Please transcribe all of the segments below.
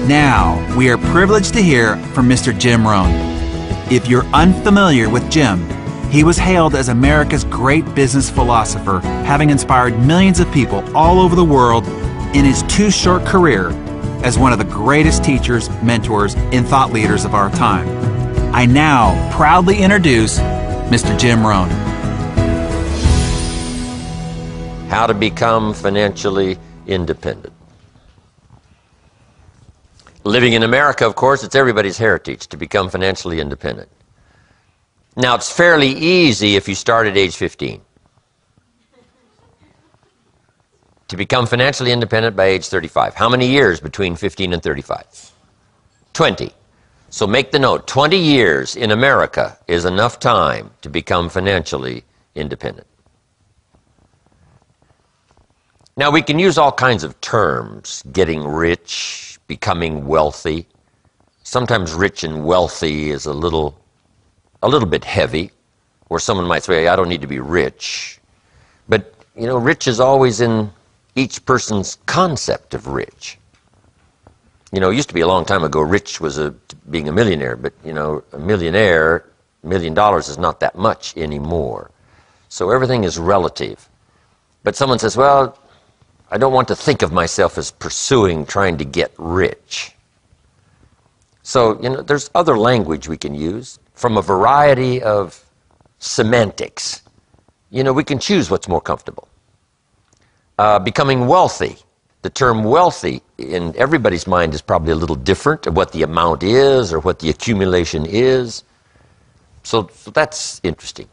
Now, we are privileged to hear from Mr. Jim Rohn. If you're unfamiliar with Jim, he was hailed as America's great business philosopher, having inspired millions of people all over the world in his too short career as one of the greatest teachers, mentors, and thought leaders of our time. I now proudly introduce Mr. Jim Rohn. How to become financially independent. Living in America, of course, it's everybody's heritage to become financially independent. Now, it's fairly easy if you start at age 15. To become financially independent by age 35. How many years between 15 and 35? 20. So make the note, 20 years in America is enough time to become financially independent. Now, we can use all kinds of terms, getting rich, becoming wealthy. Sometimes rich and wealthy is a little bit heavy, where someone might say, I don't need to be rich. But, you know, rich is always in each person's concept of rich. You know, it used to be a long time ago, rich was being a millionaire, but, you know, a millionaire, $1 million is not that much anymore. So everything is relative. But someone says, well, I don't want to think of myself as trying to get rich. So, you know, there's other language we can use from a variety of semantics. You know, we can choose what's more comfortable. Becoming wealthy. The term wealthy in everybody's mind is probably a little different of what the amount is or what the accumulation is. So that's interesting.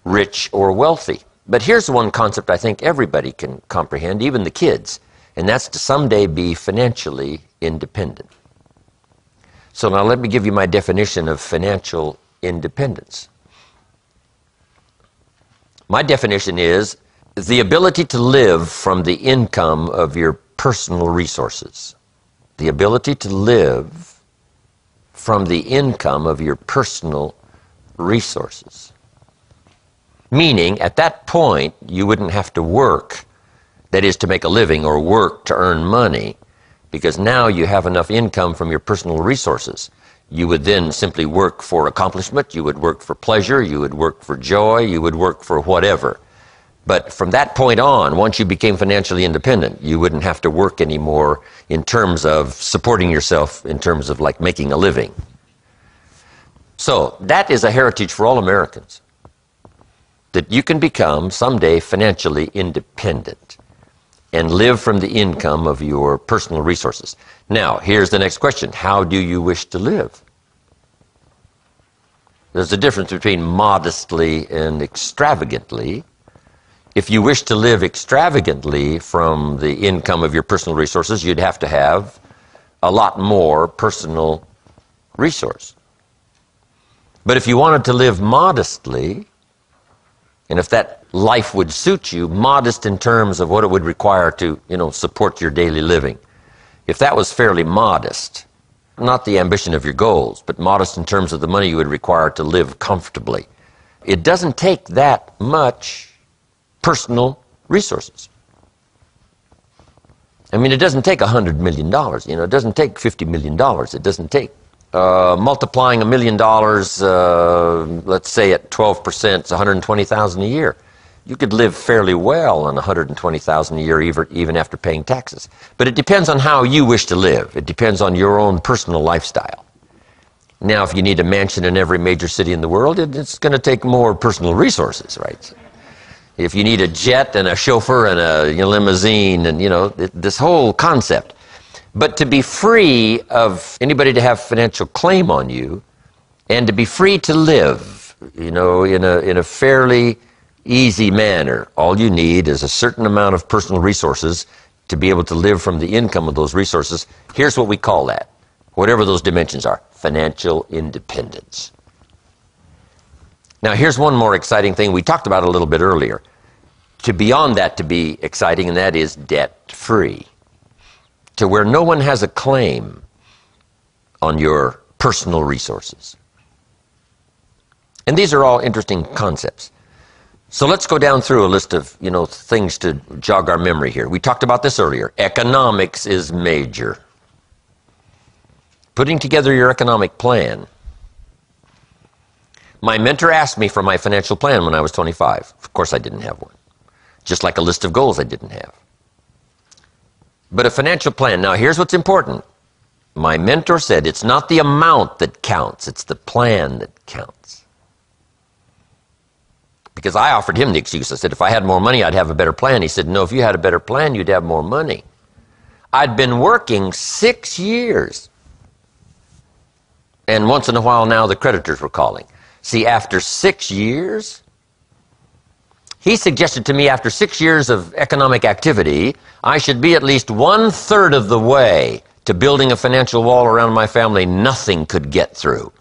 Rich or wealthy. But here's one concept I think everybody can comprehend, even the kids, and that's to someday be financially independent. So now let me give you my definition of financial independence. My definition is the ability to live from the income of your personal resources. The ability to live from the income of your personal resources. Meaning, at that point, you wouldn't have to work, that is to make a living, or work to earn money, because now you have enough income from your personal resources. You would then simply work for accomplishment, you would work for pleasure, you would work for joy, you would work for whatever. But from that point on, once you became financially independent, you wouldn't have to work anymore in terms of supporting yourself, in terms of like making a living. So that is a heritage for all Americans, that you can become someday financially independent and live from the income of your personal resources. Now, here's the next question. How do you wish to live? There's a difference between modestly and extravagantly. If you wish to live extravagantly from the income of your personal resources, you'd have to have a lot more personal resource. But if you wanted to live modestly, and if that life would suit you, modest in terms of what it would require to, you know, support your daily living. If that was fairly modest, not the ambition of your goals, but modest in terms of the money you would require to live comfortably, it doesn't take that much personal resources. I mean, it doesn't take $100 million, you know, it doesn't take $50 million, it doesn't take multiplying $1 million, let's say at 12%, it's $120,000 a year. You could live fairly well on $120,000 a year, even after paying taxes. But it depends on how you wish to live. It depends on your own personal lifestyle. Now, if you need a mansion in every major city in the world, it's going to take more personal resources, right? If you need a jet and a chauffeur and a limousine and, you know, this whole concept. But to be free of anybody to have financial claim on you, and to be free to live, you know, in a fairly easy manner, all you need is a certain amount of personal resources to be able to live from the income of those resources. Here's what we call that, whatever those dimensions are, financial independence. Now, here's one more exciting thing. We talked about it a little bit earlier. To beyond that to be exciting, and that is debt-free. To where no one has a claim on your personal resources. And these are all interesting concepts. So let's go down through a list of, you know, things to jog our memory here. We talked about this earlier. Economics is major. putting together your economic plan, my mentor asked me for my financial plan when I was 25. Of course, I didn't have one. Just like a list of goals I didn't have. But a financial plan. Now, here's what's important. My mentor said it's not the amount that counts, it's the plan that counts. Because I offered him the excuse. I said, if I had more money, I'd have a better plan. He said, no, if you had a better plan, you'd have more money. I'd been working 6 years. And once in a while now, the creditors were calling. See, after 6 years, he suggested to me after 6 years of economic activity, I should be at least 1/3 of the way to building a financial wall around my family nothing could get through.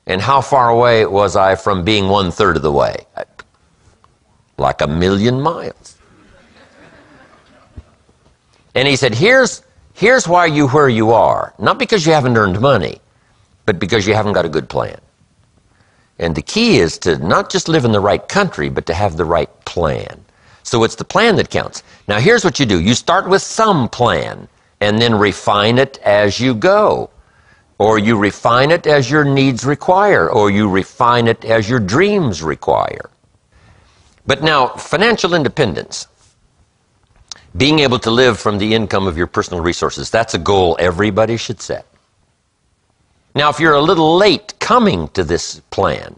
And how far away was I from being 1/3 of the way? Like 1,000,000 miles. And he said, here's why you're where you are. Not because you haven't earned money, but because you haven't got a good plan. And the key is to not just live in the right country, but to have the right plan. So it's the plan that counts. Now here's what you do. You start with some plan, and then refine it as you go. Or you refine it as your needs require, or you refine it as your dreams require. But now, financial independence, being able to live from the income of your personal resources, that's a goal everybody should set. Now, if you're a little late coming to this plan,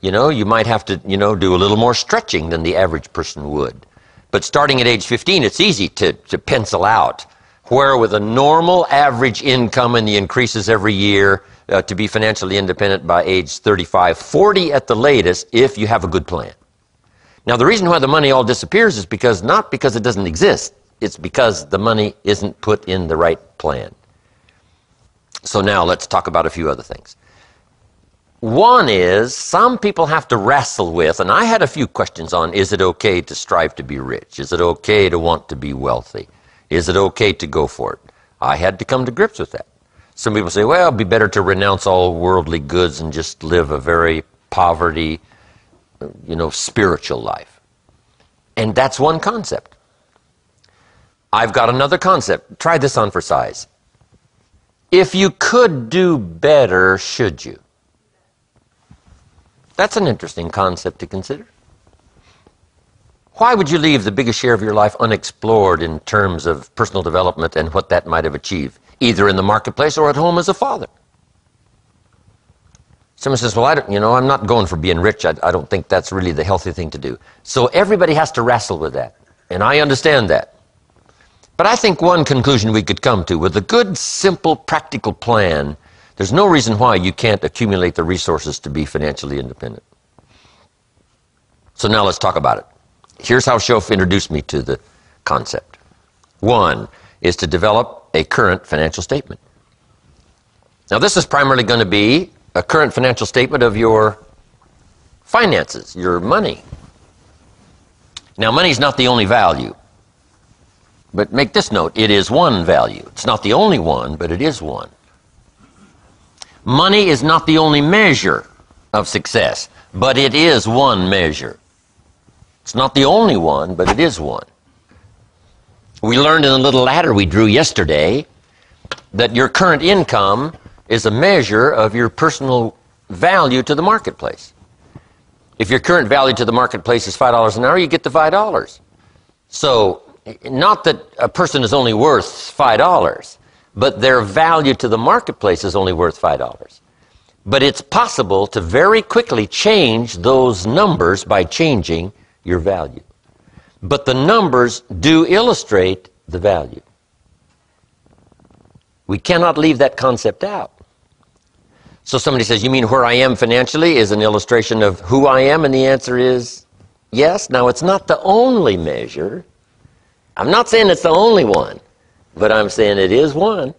you might have to, do a little more stretching than the average person would. But starting at age 15, it's easy to pencil out where with a normal average income and the increases every year to be financially independent by age 35, 40 at the latest, if you have a good plan. Now, the reason why the money all disappears is not because it doesn't exist. It's because the money isn't put in the right plan. So now let's talk about a few other things. One is, some people have to wrestle with, and I had a few questions on, is it okay to strive to be rich? Is it okay to want to be wealthy? Is it okay to go for it? I had to come to grips with that. Some people say, well, it'd be better to renounce all worldly goods and just live a very poverty, spiritual life. And that's one concept. I've got another concept. Try this on for size. If you could do better, should you? That's an interesting concept to consider. Why would you leave the biggest share of your life unexplored in terms of personal development and what that might have achieved, either in the marketplace or at home as a father? Someone says, well, I'm not going for being rich. I don't think that's really the healthy thing to do. So everybody has to wrestle with that, and I understand that. But I think one conclusion we could come to, with a good, simple, practical plan, there's no reason why you can't accumulate the resources to be financially independent. So now let's talk about it. Here's how Shoaff introduced me to the concept. One is to develop a current financial statement. Now this is primarily going to be a current financial statement of your finances, your money. Now money is not the only value. But make this note, it is one value. It's not the only one, but it is one. Money is not the only measure of success, but it is one measure. It's not the only one, but it is one. We learned in the little ladder we drew yesterday that your current income is a measure of your personal value to the marketplace. If your current value to the marketplace is $5 an hour, you get the $5. So, not that a person is only worth $5, but their value to the marketplace is only worth $5. But it's possible to very quickly change those numbers by changing your value. But the numbers do illustrate the value. We cannot leave that concept out. So somebody says, you mean where I am financially is an illustration of who I am? And the answer is yes. Now, it's not the only measure. I'm not saying it's the only one, but I'm saying it is one.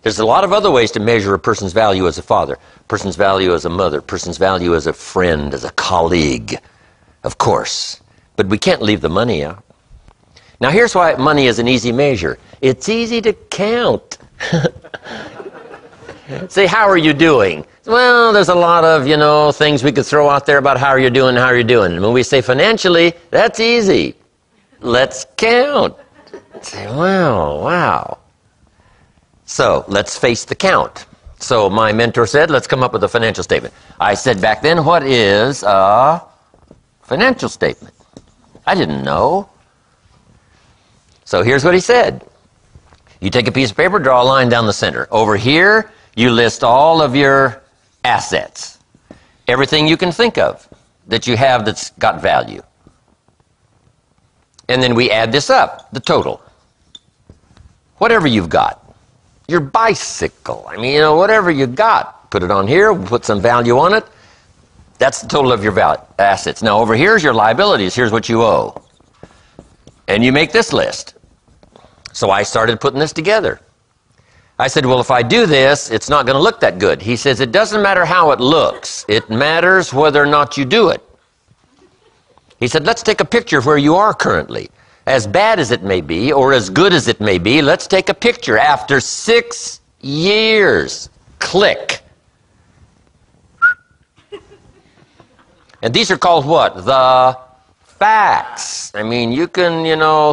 There's a lot of other ways to measure a person's value as a father, a person's value as a mother, a person's value as a friend, as a colleague, of course. But we can't leave the money out. Now, here's why money is an easy measure. It's easy to count. Say, how are you doing? Well, there's a lot of, things we could throw out there about how you're doing, how you're doing. And when we say financially, that's easy. Let's count. Say, wow. So let's face the count. So my mentor said, let's come up with a financial statement. I said back then, what is a financial statement? I didn't know. So here's what he said. You take a piece of paper, draw a line down the center. Over here, you list all of your assets. Everything you can think of that you have that's got value. And then we add this up, the total. Whatever you've got. Your bicycle, I mean, whatever you got. Put it on here, put some value on it. That's the total of your assets. Now over here's your liabilities. Here's what you owe. And you make this list. So I started putting this together. I said, well, if I do this, it's not going to look that good. He says, it doesn't matter how it looks. It matters whether or not you do it. He said, let's take a picture of where you are currently. As bad as it may be, or as good as it may be, let's take a picture after 6 years. Click. And these are called what? The facts. I mean, you can,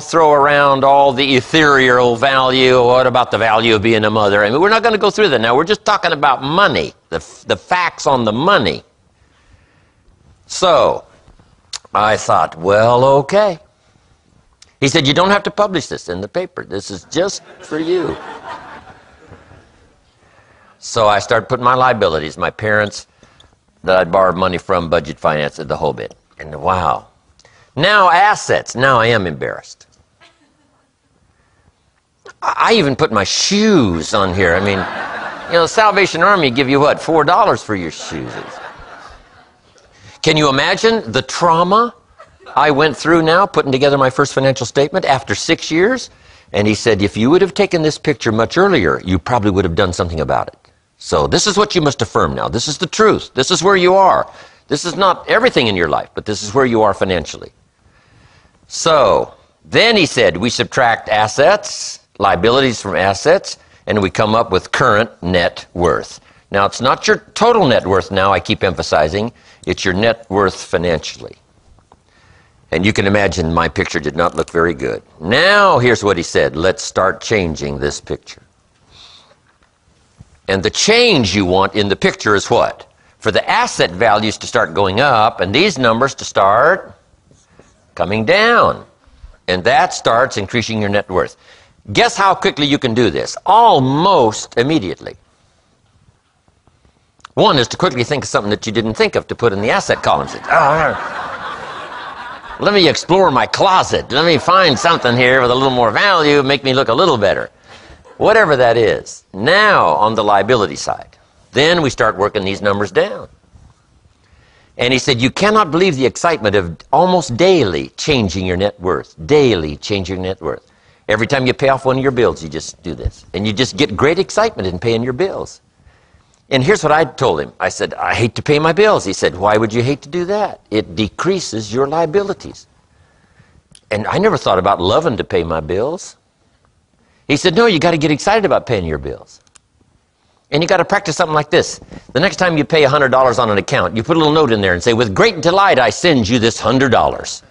throw around all the ethereal value. What about the value of being a mother? I mean, we're not going to go through that now. We're just talking about money, the facts on the money. So I thought, well, okay. He said, you don't have to publish this in the paper. This is just for you. So I started putting my liabilities, my parents that I'd borrowed money from, budget finance, the whole bit. And wow. Now assets. Now I am embarrassed. I even put my shoes on here. I mean, the Salvation Army give you what, $4 for your shoes. Can you imagine the trauma I went through now putting together my first financial statement after 6 years? And he said, if you would have taken this picture much earlier, you probably would have done something about it. So this is what you must affirm now. This is the truth. This is where you are. This is not everything in your life, but this is where you are financially. So then he said, we subtract assets, liabilities from assets, and we come up with current net worth. Now, it's not your total net worth now, I keep emphasizing. It's your net worth financially. And you can imagine my picture did not look very good. Now, here's what he said. Let's start changing this picture. And the change you want in the picture is what? For the asset values to start going up and these numbers to start coming down. And that starts increasing your net worth. Guess how quickly you can do this? Almost immediately. One is to quickly think of something that you didn't think of to put in the asset columns. Let me explore my closet. Let me find something here with a little more value, make me look a little better. Whatever that is. Now, on the liability side, then we start working these numbers down. And he said, you cannot believe the excitement of almost daily changing your net worth. Daily changing your net worth. Every time you pay off one of your bills, you just do this. And you just get great excitement in paying your bills. And here's what I told him. I said, I hate to pay my bills. He said, why would you hate to do that? It decreases your liabilities. And I never thought about loving to pay my bills. He said, no, you got to get excited about paying your bills. And you got to practice something like this. The next time you pay $100 on an account, you put a little note in there and say, with great delight, I send you this $100.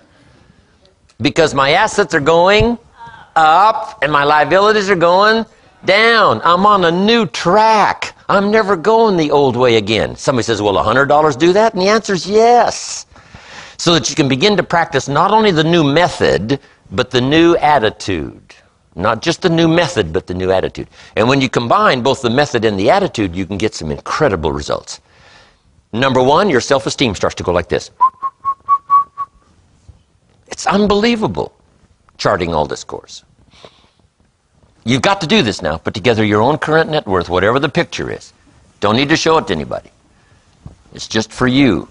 Because my assets are going up and my liabilities are going down. I'm on a new track. I'm never going the old way again. Somebody says, will $100 do that? And the answer is yes. So that you can begin to practice not only the new method, but the new attitude. Not just the new method, but the new attitude. And when you combine both the method and the attitude, you can get some incredible results. Number one, your self-esteem starts to go like this. It's unbelievable, charting all this course. You've got to do this now. Put together your own current net worth, whatever the picture is. Don't need to show it to anybody. It's just for you.